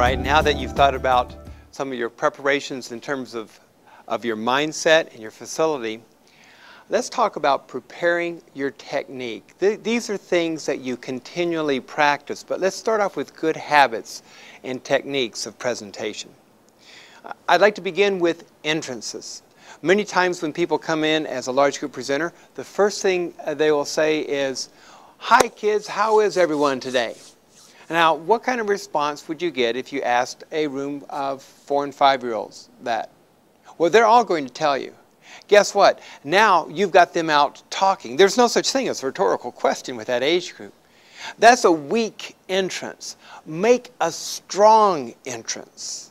right, now that you've thought about some of your preparations in terms of your mindset and your facility, let's talk about preparing your technique. These are things that you continually practice, but let's start off with good habits and techniques of presentation. I'd like to begin with entrances. Many times when people come in as a large group presenter, the first thing they will say is, "Hi kids, how is everyone today?" Now, what kind of response would you get if you asked a room of 4- and 5-year-olds that? Well, they're all going to tell you. Guess what? Now you've got them out talking. There's no such thing as a rhetorical question with that age group. That's a weak entrance. Make a strong entrance.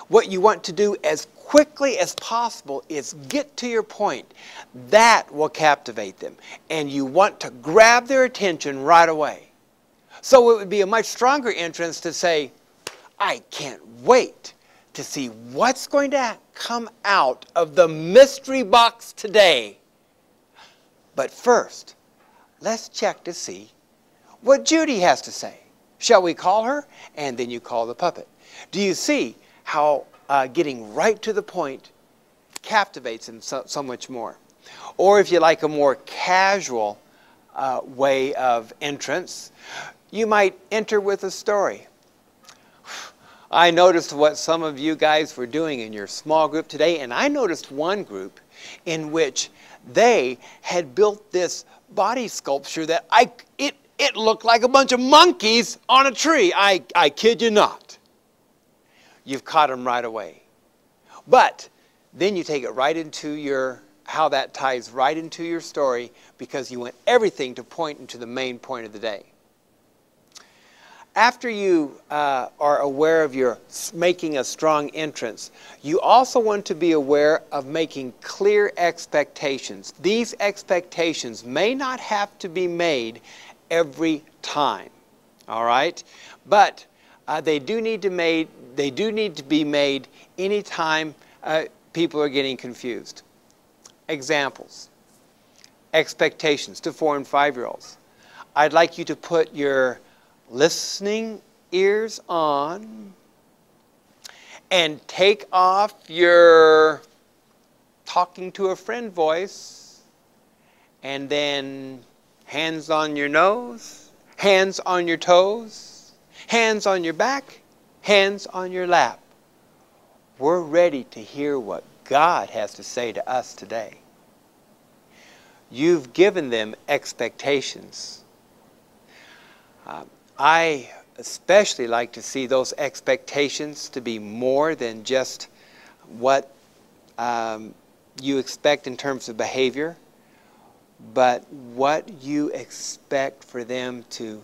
What you want to do as quickly as possible is get to your point. That will captivate them. And you want to grab their attention right away. So it would be a much stronger entrance to say, "I can't wait to see what's going to come out of the mystery box today. But first, let's check to see what Judy has to say. Shall we call her?" And then you call the puppet. Do you see how getting right to the point captivates them so much more? Or if you like a more casual way of entrance, you might enter with a story. I noticed what some of you guys were doing in your small group today, and I noticed one group in which they had built this body sculpture that it looked like a bunch of monkeys on a tree. I kid you not. You've caught them right away. But then you take it right into how that ties right into your story, because you want everything to point into the main point of the day. After you are aware of your making a strong entrance, you also want to be aware of making clear expectations. These expectations may not have to be made every time, all right? But they do need to be made anytime people are getting confused. Examples. Expectations to 4- and 5-year-olds. I'd like you to put your listening ears on and take off your talking to a friend voice, and then hands on your nose, hands on your toes, hands on your back, hands on your lap. We're ready to hear what God has to say to us today. You've given them expectations. I especially like to see those expectations to be more than just what you expect in terms of behavior, but what you expect for them to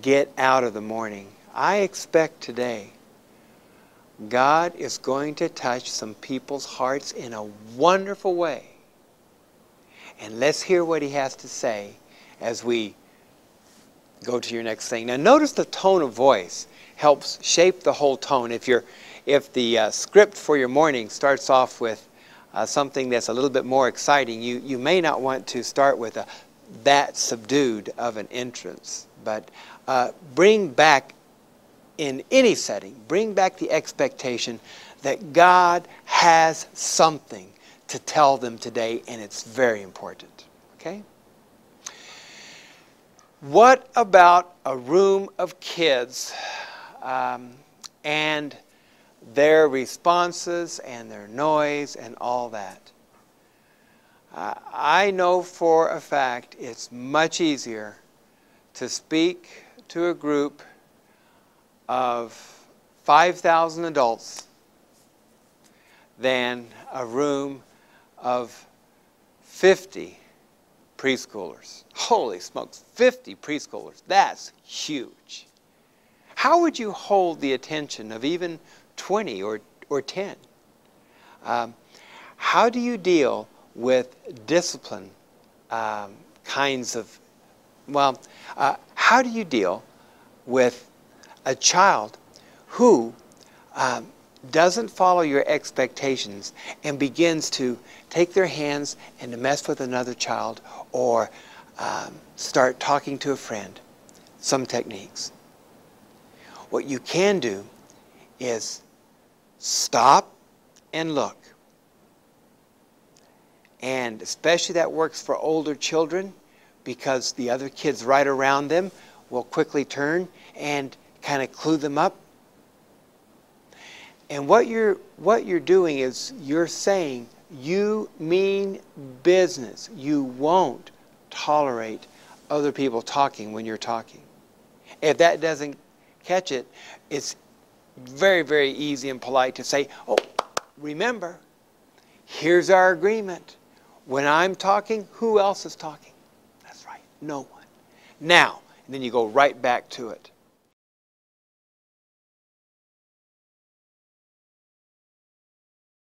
get out of the morning. I expect today God is going to touch some people's hearts in a wonderful way. And let's hear what He has to say as we go to your next thing. Now notice the tone of voice helps shape the whole tone. If the script for your morning starts off with something that's a little bit more exciting, you may not want to start with that subdued of an entrance. But bring back, in any setting, bring back the expectation that God has something to tell them today, and it's very important. Okay? What about a room of kids and their responses and their noise and all that? I know for a fact it's much easier to speak to a group of 5,000 adults than a room of 50 preschoolers. Holy smokes, 50 preschoolers. That's huge. How would you hold the attention of even 20 or 10? How do you deal with discipline kinds of, how do you deal with a child who doesn't follow your expectations and begins to take their hands and to mess with another child or start talking to a friend? Some techniques. What you can do is stop and look. And especially that works for older children, because the other kids right around them will quickly turn and kind of clue them up. And what you're doing is you're saying you mean business. You won't tolerate other people talking when you're talking. If that doesn't catch it, it's very, very easy and polite to say, oh, remember, here's our agreement. When I'm talking, who else is talking? That's right, no one. Now, and then you go right back to it.